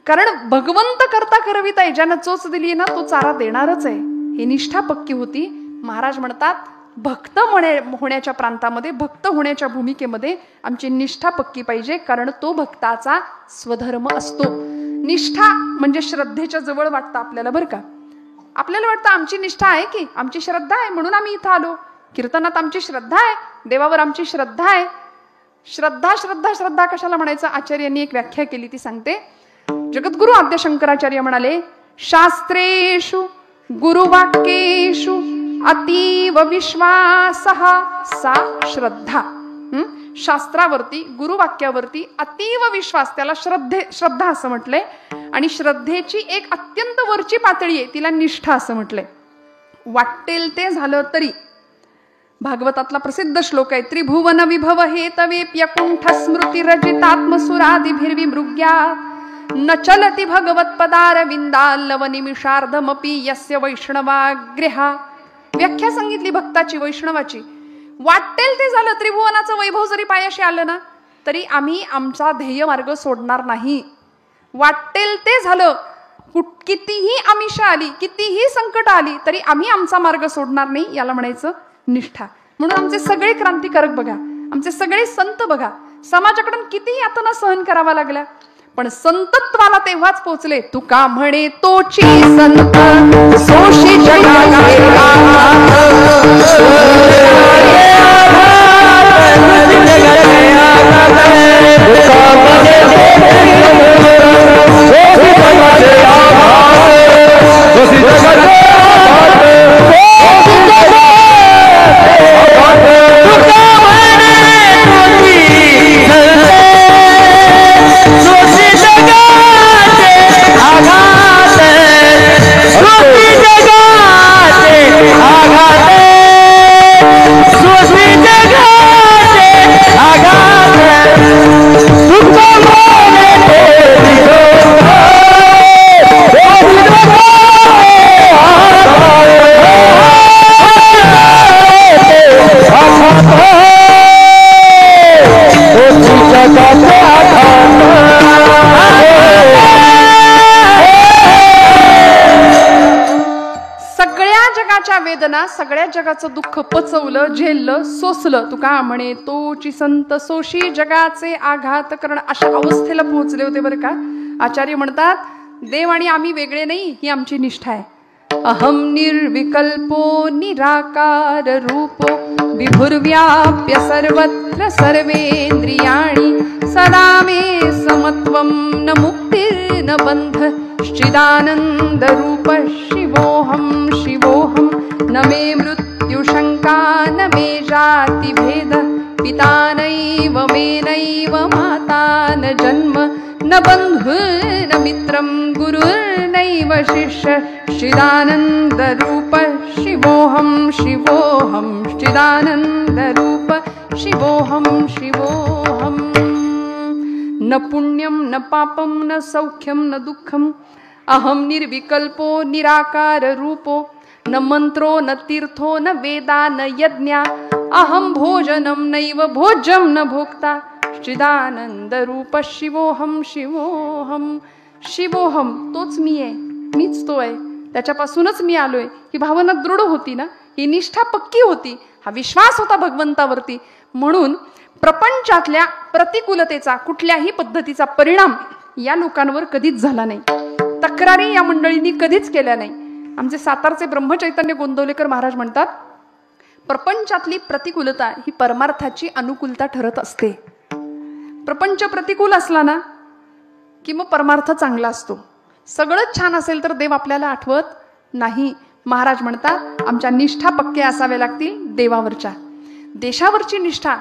कारण भगवंत करता करविता ज्यानं चोच दिली ना तो चारा देणारच आहे. ही निष्ठा पक्की होती. महाराज म्हणतात भक्त होण्याच्या प्रांतामध्ये, भक्त होण्याच्या भूमिकेमध्ये आमची निष्ठा पक्की पाहिजे, कारण तो भक्ताचा स्वधर्म असतो. निष्ठा म्हणजे श्रद्धेच्या जवळ वाटतं आपल्याला बरं का. आपल्याला वाटतं आमची निष्ठा आहे की आमची श्रद्धा आहे म्हणून आम्ही इथं आलो. कीर्तनात आमची श्रद्धा आहे, देवावर आमची श्रद्धा आहे. श्रद्धा श्रद्धा श्रद्धा कशाला म्हणायचं? आचार्यांनी एक व्याख्या केली ती सांगते. जगद्गुरु आद्य शंकराचार्य म्हणाले, शास्त्रेषु गुरुवाक्येषु अतीव विश्वासः सा श्रद्धा. शास्त्रावरती गुरुवाक्यावरती अतीव विश्वास, त्याला श्रद्धा असं म्हटलंय. आणि श्रद्धेची एक अत्यंत वरची पातळी आहे, तिला निष्ठा असं म्हटलंय. वाटेल ते झालं तरी. भागवतातला प्रसिद्ध श्लोक आहे, त्रिभुवन विभव हे तवेप्यकुंठ स्मृती रजितात्मसुरादिभिर्विमृग्यात् न चलति भगवत्पदारविंदाल्लव निमिषार्धमपि यस्य वैष्णवाग्रहा. व्याख्या सांगितली भक्ताची, वैष्णवाची. वाटेल ते झालं, त्रिभुवनाचं वैभव जरी पायाशी आलं ना तरी आम्ही आमचा ध्येय मार्ग सोडणार नाही. वाटेल ते झालं, कितीही आमिषा आली, कितीही संकट आली तरी आम्ही आमचा मार्ग सोडणार नाही, याला म्हणायचं निष्ठा. म्हणून आमचे सगळे क्रांतिकारक बघा, आमचे सगळे संत बघा, समाजाकडून कितीही यातना सहन करावा लागल्या पण संतत्वाला तेव्हाच पोचले. तुका म्हणे तोची संत सोशी सगळ्या जगाचं दुःख पचवलं, झेललं, सोसलं. तुका म्हणे तोची संत सोशी जगाचे आघात करण. अशा अवस्थेला पोहोचले होते बरं का. आचार्य म्हणतात देव आणि आम्ही वेगळे नाही, ही आमची निष्ठा आहे. अहम निर्विकल्पो निराकार रूपो विभुर्व्याप्य सर्वत्र सर्वेंद्रियाणि सदा मे समत्वं न मुक्तिर्न बंध चिदानंद रूप शिवोहम शिवोहम. न मे मृत्यु शंका न मे जाति भेद पिता नैव मे नैव माता न जन्म न बंधु न मित्रं गुरुर्नैव शिष्य चिदानंद रूप शिवोहम शिवोहम चिदानंद रूप शिवोहम शिवोहम. न पुण्यं न पापं न सौख्यं न दुःखं अहम निर्विकल्पो निराकार रूपो. न मंत्रो न तीर्थो न वेदा न यज्ञा अहम भोजनम नैव भोज्यम न भोक्ता चिदानंद रूप शिवोहम शिवोहम. शिवोहम तोच मी आहे, मीच तो आहे, त्याच्यापासूनच मी आलोय. ही भावना दृढ होती ना, ही निष्ठा पक्की होती, हा विश्वास होता भगवंतावरती. म्हणून प्रपंचातल्या प्रतिकूलतेचा, कुठल्याही पद्धतीचा परिणाम या लोकांवर कधीच झाला नाही. तक्रारी या मंडळींनी कधीच केल्या नाही. आमचे सातारचे ब्रह्मचैतन्य गोंदवलेकर महाराज म्हणतात प्रपंचातली प्रतिकूलता ही परमार्थाची अनुकूलता ठरत असते. प्रपंच प्रतिकूल असला ना की मग परमार्थ चांगला असतो. सगळंच छान असेल तर देव आपल्याला आठवत नाही. महाराज म्हणतात आमच्या निष्ठा पक्क्या असाव्या लागतील देवावरच्या. देशावरची निष्ठा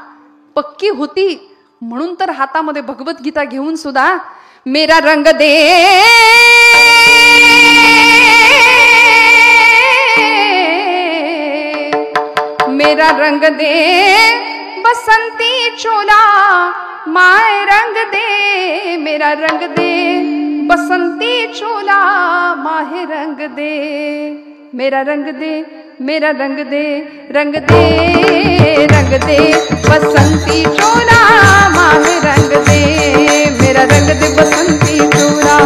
पक्की होती म्हणून तर हातामध्ये भगवद्गीता घेऊन सुद्धा मेरा रंग दे मेरा रंग दे बसंती चोला माय रंग दे मेरा रंग दे बसंती चोला माहे रंग दे मेरा रंग दे मेरा रंग दे रंग दे रंग दे बसंती चोला माहे रंग दे मेरा रंग दे बसंती चोला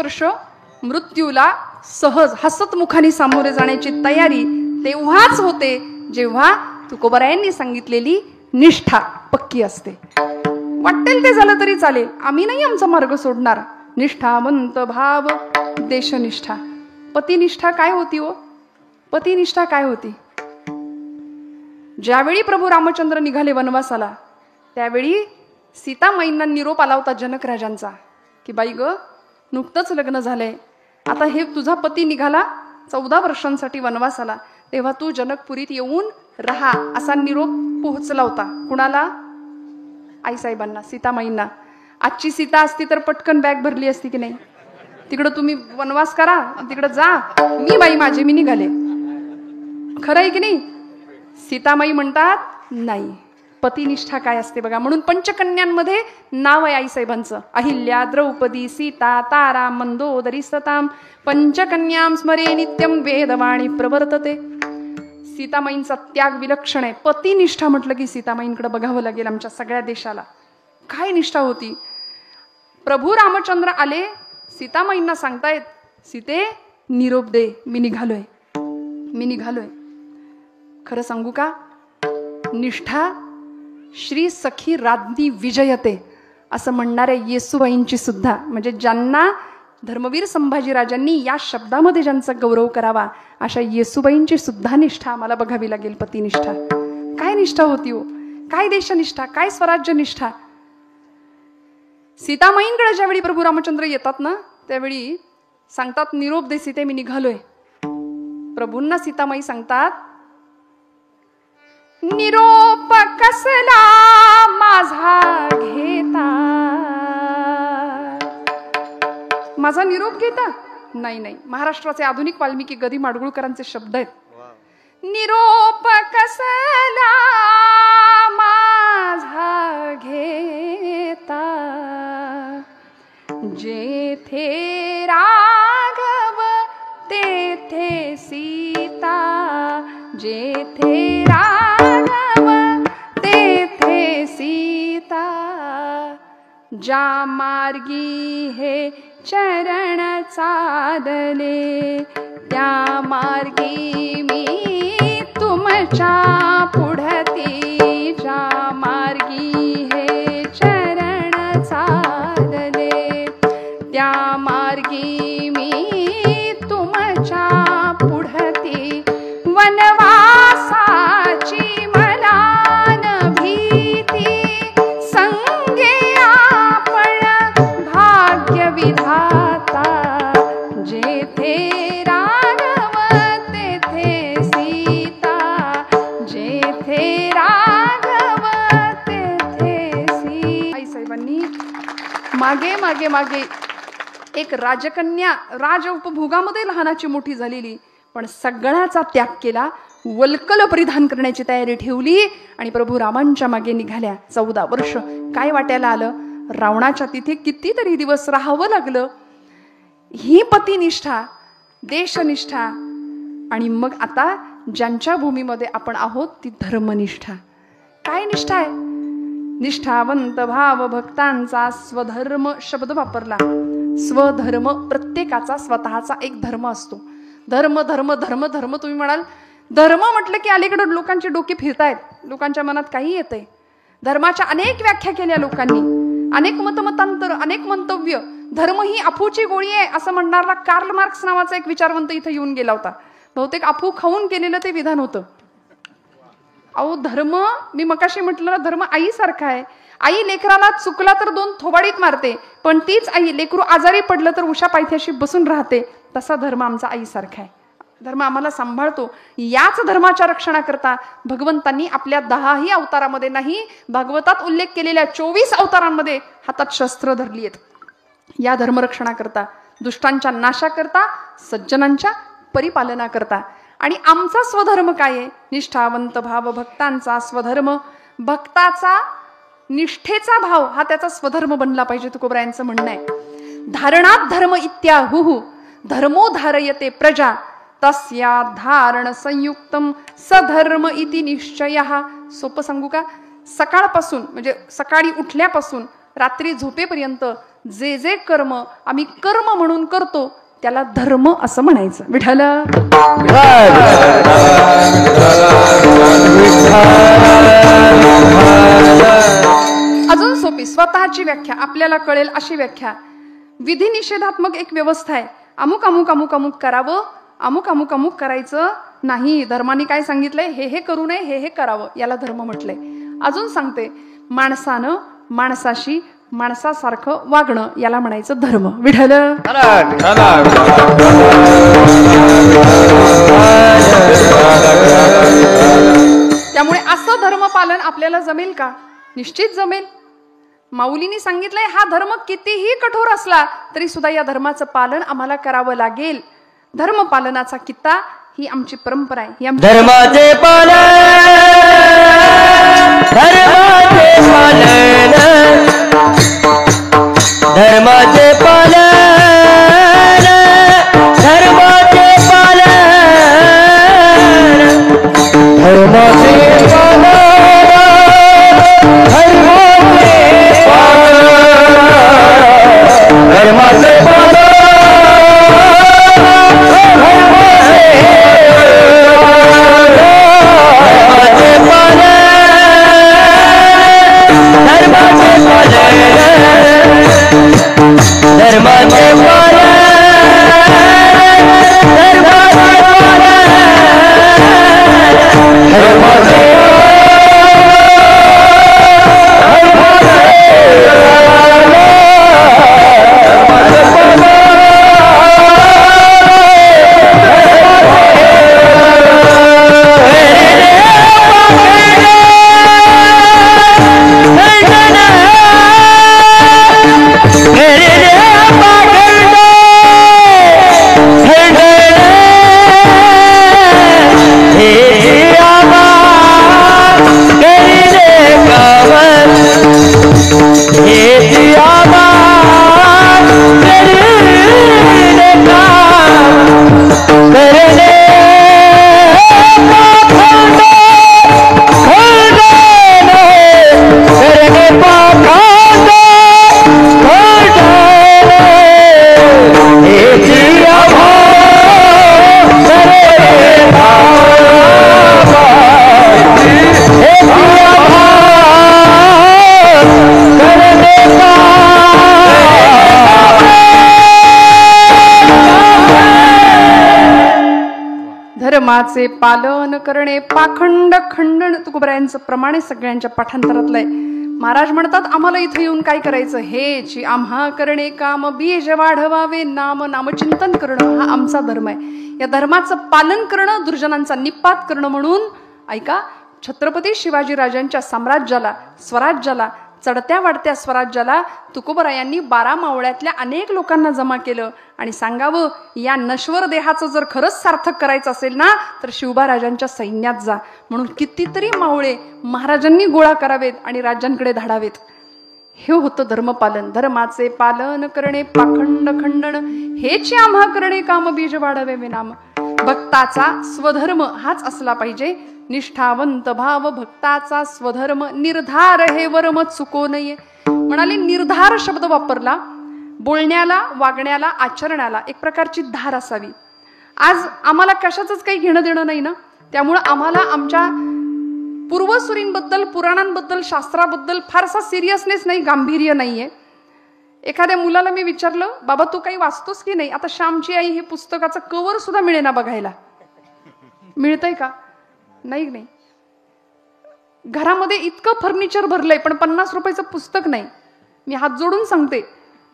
वर्ष मृत्यूला सहज हसतमुखाने सामोरे जाण्याची तयारी तेव्हाच होते जेव्हा तुकोबारायांनी सांगितलेली निष्ठा पक्की असते. वाटेल ते झालं तरी चालेल, आम्ही नाही आमचा मार्ग सोडणार. निष्ठावंत भाव देशनिष्ठा. पतिनिष्ठा काय होती हो? पतिनिष्ठा काय होती? ज्यावेळी प्रभू रामचंद्र निघाले वनवासाला त्यावेळी सीतामाईंना निरोप आला होता जनक राजांचा की बाई ग, नुकतंच लग्न झालंय, आता हे तुझा पती निघाला 14 वर्षांसाठी वनवासाला, तेव्हा तू जनकपुरीत येऊन राहा, असा निरोप पोहोचला होता. कुणाला? आईसाहेबांना, सीतामाईंना. आजची सीता असती तर पटकन बॅग भरली असती की नाही, तिकडं तुम्ही वनवास करा, तिकडं जा, मी बाई माझे मी निघाले. खरं आहे की नाही? सीतामाई म्हणतात नाही, पतिनिष्ठा काय असते बघा. म्हणून पंचकन्यांमध्ये नाव आहे आईसाहेबांचं. अहिल्या, द्रौपदी, सीता, तारा, मंदोदरी सताम पंचकन्यां स्मरे नित्यम वेदवाणी प्रवर्तते. सीतामाईंचा त्याग विलक्षण आहे. पतिनिष्ठा म्हटलं की सीतामाईंकडे बघावं लागेल आमच्या सगळ्या देशाला. काय निष्ठा होती? प्रभू रामचंद्र आले, सीतामाईंना सांगतायत सीते निरोप दे, मी निघालोय, मी निघालोय. खरं सांगू का, निष्ठा श्री सखी राज्ञी विजयते असं म्हणणाऱ्या येसूबाईंची सुद्धा, म्हणजे ज्यांना धर्मवीर संभाजीराजांनी या शब्दामध्ये ज्यांचा गौरव करावा अशा येसूबाईंची सुद्धा निष्ठा आम्हाला बघावी लागेल. पतिनिष्ठा काय निष्ठा होती हो? काय देशनिष्ठा, काय स्वराज्य निष्ठा. सीतामाईंकडे ज्यावेळी प्रभू रामचंद्र येतात ना त्यावेळी सांगतात निरोप दे सीते, मी निघालोय. प्रभूंना सीतामाई सांगतात निरोप कसला माझा घेता. माझा निरोप घेता? नाही नाही, महाराष्ट्राचे आधुनिक वाल्मिकी गदी माडगुळकरांचे शब्द आहेत. निरोप कसला माझा घेता, जेथे राघव तेथे सीता, जेथे राघव तेथे सीता, ज्या मार्गी हे चरण चालले त्या मार्गी मी तुमच्या पुढती, ज्या मार्गी हे चरण चालले त्या मार्गी मी तुमच्या पुढती. वनवासाची मला न भीती, संगे आपण भाग्य विधाता, जेथे राघव तेथे सीता, जेथे राघव तेथे सीता. आईसाहेबांनी मागे मागे मागे एक राजकन्या राज उपभोगामध्ये लहानाची मोठी झालेली, पण सगळ्याचा त्याग केला, वल्कल परिधान करण्याची तयारी ठेवली आणि प्रभू रामांच्या मागे निघाल्या. 14 वर्ष काय वाट्याला आलं? रावणाच्या तिथे कितीतरी दिवस राहावं लागलं. ही पतिनिष्ठा, देशनिष्ठा. आणि मग आता ज्यांच्या भूमीमध्ये आपण आहोत ती धर्मनिष्ठा. काय निष्ठा आहे? निष्ठावंत भाव भक्तांचा स्वधर्म शब्द वापरला. स्वधर्म, प्रत्येकाचा स्वतःचा एक धर्म असतो. धर्म धर्म धर्म धर्म तुम्ही म्हणाल, धर्म म्हटलं की अलीकडे लोकांचे डोके फिरतायत, लोकांच्या मनात काही येतंय. धर्माच्या अनेक व्याख्या केल्या लोकांनी, अनेक मतमतांतर, अनेक मंतव्य. धर्म ही अफूची गोळी आहे असं म्हणणारा कार्ल मार्क्स नावाचा एक विचारवंत इथं येऊन गेला होता. बहुतेक अफू खाऊन केलेलं ते विधान होतं. अहो धर्म, मी मगाशी म्हटलं ना, धर्म आईसारखा आहे. आई लेकराला चुकला तर 2 थोबाडीत मारते, पण तीच आई लेकरू आजारी पडलं तर उषा पायथ्याशी बसून राहते. तसा धर्म आमचा आईसारखा आहे. धर्म आम्हाला सांभाळतो. याच धर्माच्या रक्षणाकरता भगवंतांनी आपल्या 10ही अवतारामध्ये नाही, भागवतात उल्लेख केलेल्या 24 अवतारांमध्ये हातात शस्त्र धरली आहेत. या धर्मरक्षणाकरता, दुष्टांच्या नाशाकरता, सज्जनांच्या परिपालनाकरता. आणि आमचा स्वधर्म काय आहे? निष्ठावंत भाव भक्तांचा स्वधर्म. भक्ताचा, निष्ठेचा भाव हा त्याचा स्वधर्म बनला पाहिजे. तुकोबरायांचं म्हणणं आहे धारणात धर्म इत्याहुः धर्मो धारयते प्रजा, तस्या धारण संयुक्तम सधर्म इति निश्चयः. सोपं सांगू का? सकाळपासून म्हणजे सकाळी उठल्यापासून रात्री झोपेपर्यंत जे जे कर्म आम्ही कर्म म्हणून करतो त्याला धर्म असं म्हणायचं. विठ्ठल अजून सोपी स्वतःची व्याख्या आपल्याला कळेल अशी व्याख्या. विधी निषेधात्मक एक व्यवस्था आहे. अमुक अमुक अमुक अमुक करावं, अमुक अमुक अमुक करायचं नाही. धर्माने काय सांगितलंय, हे हे करू नये, हे हे करावं, याला धर्म म्हटलंय. अजून सांगते, माणसानं माणसाशी माणसासारखं वागणं याला म्हणायचं धर्म. विठ्ठल त्यामुळे असं धर्म पालन आपल्याला जमेल का? निश्चित जमेल. माऊलींनी सांगितलंय हा धर्म कितीही कठोर असला तरी सुद्धा या धर्माचं पालन आम्हाला करावं लागेल. धर्म पालनाचा कित्ता ही आमची परंपरा आहे. धर्माचे पालन, धर्माचे पालन, धर्माचे पालन, धर्माचे पालन, धर्माचे पालन, धर्माचे पालन, धर्माचे पालन करणे पाखंड खंडन तुकोबरायांचं प्रमाण आहे सगळ्यांच्या पाठांतरातलंय. महाराज म्हणतात आम्हाला इथे येऊन काय करायचं, हेची आम्हा करणे काम बीज वाढवावे नाम नामचिंतन करणं हा आमचा धर्म आहे. या धर्माचं पालन करणं दुर्जनांचा निपात करणं म्हणून ऐका, छत्रपती शिवाजी राजांच्या साम्राज्याला स्वराज्याला चढत्या वाढत्या स्वराज्याला तुकोबरायांनी 12 मावळ्यातल्या अनेक लोकांना जमा केलं आणि सांगावं या नश्वर देहाचं जर खरंच सार्थक करायचं असेल ना तर शिवबा राजांच्या सैन्यात जा. म्हणून कितीतरी मावळे महाराजांनी गोळा करावेत आणि राज्यांकडे धाडावेत. हे होतं धर्मपालन. धर्माचे पालन करणे पाखंड खंडन हेची आम्हा करणे काम बीज वाढवे नाम. भक्ताचा स्वधर्म हाच असला पाहिजे. निष्ठावंत भाव भक्ताचा स्वधर्म निर्धार हे वर्म चुको नये. म्हणाले निर्धार शब्द वापरला. बोलण्याला वागण्याला आचरण्याला एक प्रकारची धार असावी. आज आम्हाला कशाचंच काही घेणं देणं नाही ना, त्यामुळं आम्हाला आमच्या पूर्वसुरींबद्दल पुराणांबद्दल शास्त्राबद्दल फारसा सिरियसनेस नाही, गांभीर्य नाहीये. एखाद्या मुलाला मी विचारलं बाबा तू काही वाचतोस की नाही, आता श्यामची आई हे पुस्तकाचं कव्हर सुद्धा मिळेना बघायला. मिळतंय का? नाही. घरामध्ये इतकं फर्निचर भरलंय पण 50 रुपयाचं पुस्तक नाही. मी हात जोडून सांगते,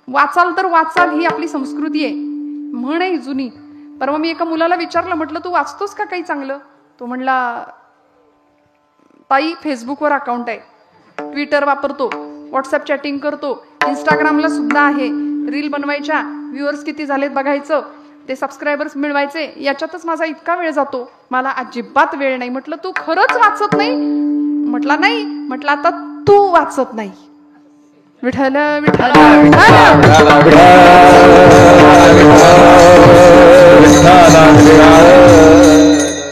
वाचाल तर वाचाल ही आपली संस्कृती आहे, म्हण आहे जुनी. परवा मी एका मुलाला विचारलं, म्हटलं तू वाचतोस का काही चांगलं? तो म्हणला ताई फेसबुकवर अकाउंट आहे, ट्विटर वापरतो, व्हॉट्सअप चॅटिंग करतो, इंस्टाग्रामला सुद्धा आहे, रील बनवायच्या, व्ह्युअर्स किती झालेत बघायचं, ते सबस्क्रायबर्स मिळवायचे, याच्यातच माझा इतका वेळ जातो, मला अजिबात वेळ नाही. म्हटलं तू खरंच वाचत नाही? म्हटला नाही. म्हटलं आता तू वाचत नाही. विठ्ठल विठ्ठल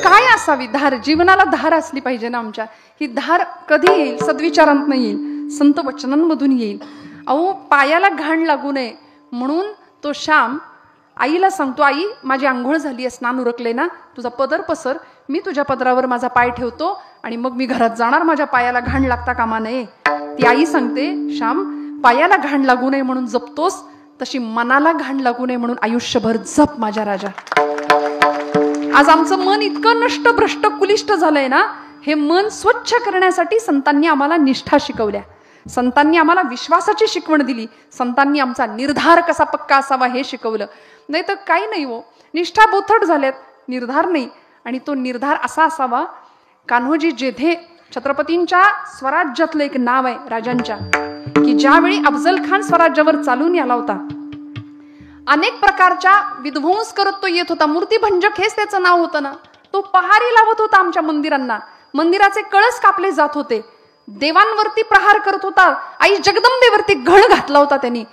काय असावी धार, जीवनाला धार असली पाहिजे ना आमच्या. ही धार कधी येईल? सद्विचारांतून येईल, संत वचनांमधून येईल. अहो पायाला घाण लागू नये म्हणून तो श्याम आईला सांगतो, आई माझी आंघोळ झाली आहे, स्नान उरकले ना, तुझा पदर पसर, मी तुझ्या पदरावर माझा पाय ठेवतो आणि मग मी घरात जाणार, माझ्या पायाला घाण लागता कामा नये. ती आई सांगते, श्याम पायाला घाण लागू नये म्हणून जपतोस, तशी मनाला घाण लागू नये म्हणून आयुष्यभर जप माझ्या राजा. आज आमचं मन इतकं नष्ट भ्रष्ट कुलिष्ट झालंय ना, हे मन स्वच्छ करण्यासाठी संतांनी आम्हाला निष्ठा शिकवल्या, संतांनी आम्हाला विश्वासाची शिकवण दिली, संतांनी आमचा निर्धार कसा पक्का असावा हे शिकवलं. नाही तर काही नाही हो, निष्ठा बोथट झाल्यात, निर्धार नाही. आणि तो निर्धार असा असावा, कान्होजी जेधे छत्रपतींच्या स्वराज्यातलं एक नाव आहे राजांच्या, की ज्यावेळी अफजल खान स्वराज्यावर चालून आला होता, अनेक प्रकारच्या विध्वंस करत तो येत होता. मूर्तिभंजक हेच त्याचं नाव होतं ना. तो पहारी लावत होता आमच्या मंदिरांना, मंदिराचे कळस कापले जात होते, देवांवरती प्रहार करत होता, आई जगदंबेवरती घळ घातला होता त्यांनी.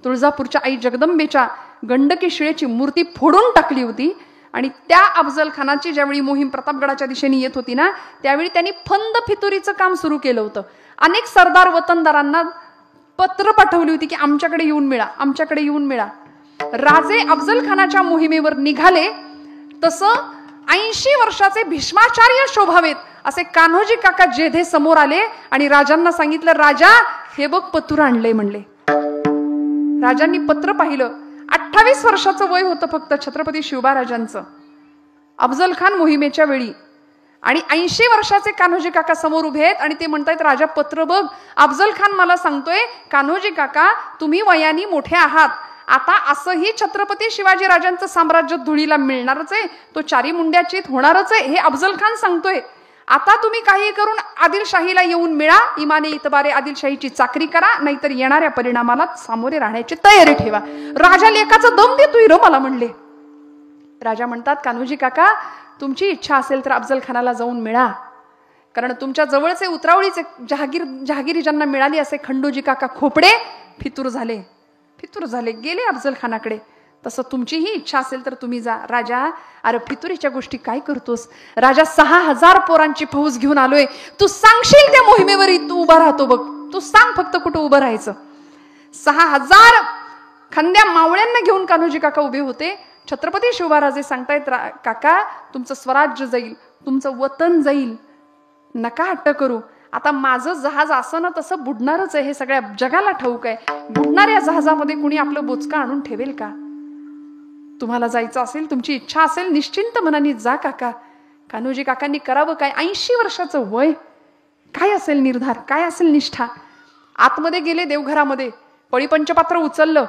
तुळजापूरच्या आई जगदंबेच्या गंडकी शिळेची मूर्ती फोडून टाकली होती. आणि त्या अफजल खानाची ज्यावेळी मोहीम प्रतापगडाच्या दिशेने येत होती ना, त्यावेळी त्यांनी फंद फितुरीचं काम सुरू केलं होतं. अनेक सरदार वतनदारांना पत्र पाठवली होती की आमच्याकडे येऊन मिळा, आमच्याकडे येऊन मिळा. राजे अफजल खानाच्या मोहिमेवर निघाले तसं 80 वर्षाचे भीष्माचार्य शोभावेत असे कान्होजी काका जेधे समोर आले आणि राजांना सांगितलं, राजा हे बघ पत्र आणलंय म्हणले. राजांनी पत्र पाहिलं. 28 वर्षाचं वय होतं फक्त छत्रपती शिवबाराजांचं अफजल खान मोहिमेच्या वेळी. आणि 80 वर्षाचे कान्होजी काका समोर उभे आहेत आणि ते म्हणतायत, राजा पत्र बघ. अफजल खान मला सांगतोय, कान्होजी काका तुम्ही वयाने मोठे आहात, आता असंही छत्रपती शिवाजी राजांचं साम्राज्य धुळीला मिळणारच आहे, तो चारी मुंड्याचीत होणारच आहे, हे अफजल खान सांगतोय. आता तुम्ही काही करून आदिलशाहीला येऊन मिळा, इमाने इतबारे आदिलशाहीची चाकरी करा, नाहीतर येणाऱ्या परिणामाला सामोरे राहण्याची तयारी ठेवा. राजा लेकाचा दम देतोय र मला म्हणले. राजा म्हणतात, कान्होजी काका तुमची इच्छा असेल तर अफजल खानाला जाऊन मिळा, कारण तुमच्या जवळचे उतरावळीचे जहागिरी ज्यांना मिळाली असे खंडोजी काका खोपडे फितूर झाले गेले अफजल खानाकडे. तसं तुमचीही इच्छा असेल तर तुम्ही जा. राजा अरे फितुरीच्या गोष्टी काय करतोस? राजा 6000 पोरांची फौज घेऊन आलोय, तू सांगशील त्या मोहिमेवर तू उभा राहतो बघ, तू सांग फक्त कुठं उभं राहायचं. 6000 खंद्या मावळ्यांना घेऊन कान्होजी काका उभे होते. छत्रपती शिवबाराजे सांगतायत, काका तुमचं स्वराज्य जाईल, तुमचं वतन जाईल, नका हट्ट करू. आता माझं जहाज असं ना तसं बुडणारच आहे, हे सगळ्या जगाला ठाऊक आहे. बुडणाऱ्या जहाजामध्ये कुणी आपलं बोचका आणून ठेवेल का? तुम्हाला जायचं असेल, तुमची इच्छा असेल, निश्चिंत मनाने जा काका. कान्होजी काकांनी करावं काय? 80 वर्षाचं वय, काय असेल निर्धार, काय असेल निष्ठा. आतमध्ये गेले देवघरामध्ये, पळीपंचपात्र उचललं,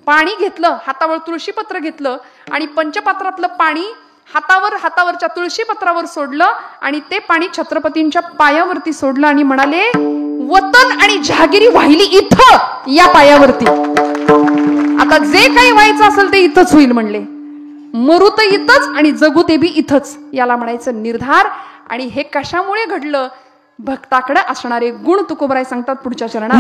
पाणी घेतलं, हातावर तुळशीपत्र घेतलं आणि पंचपात्रातलं पाणी हातावरच्या तुळशीपत्रावर सोडलं आणि ते पाणी छत्रपतींच्या पायावरती सोडलं आणि म्हणाले, वतन आणि जहागिरी वाहिली इथं या पायावरती, आता जे काही व्हायचं असेल ते इथंच होईल म्हणले. मरू तर इथंच आणि जगू ते बी इथंच, याला म्हणायचं निर्धार. आणि हे कशामुळे घडलं? भक्ताकडे असणारे गुण तुकोबराय सांगतात पुढच्या चरणात.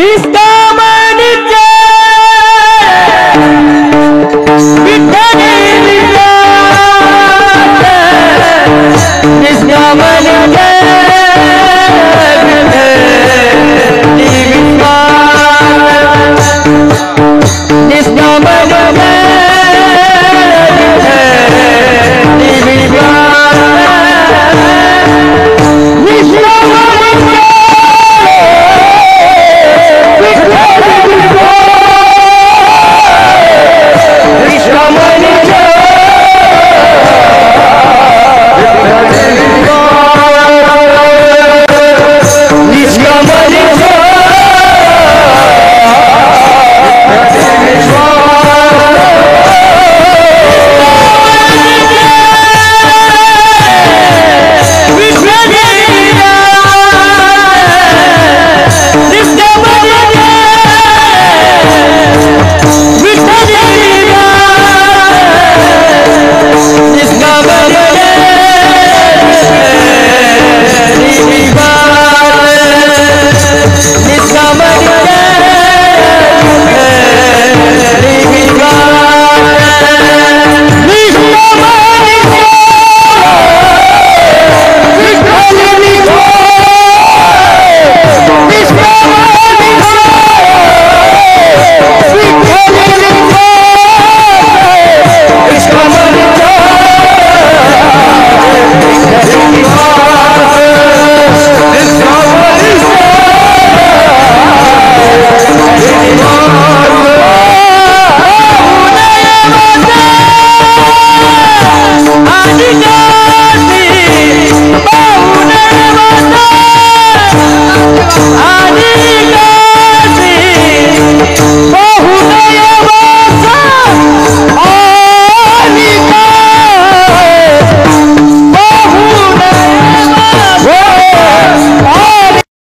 रे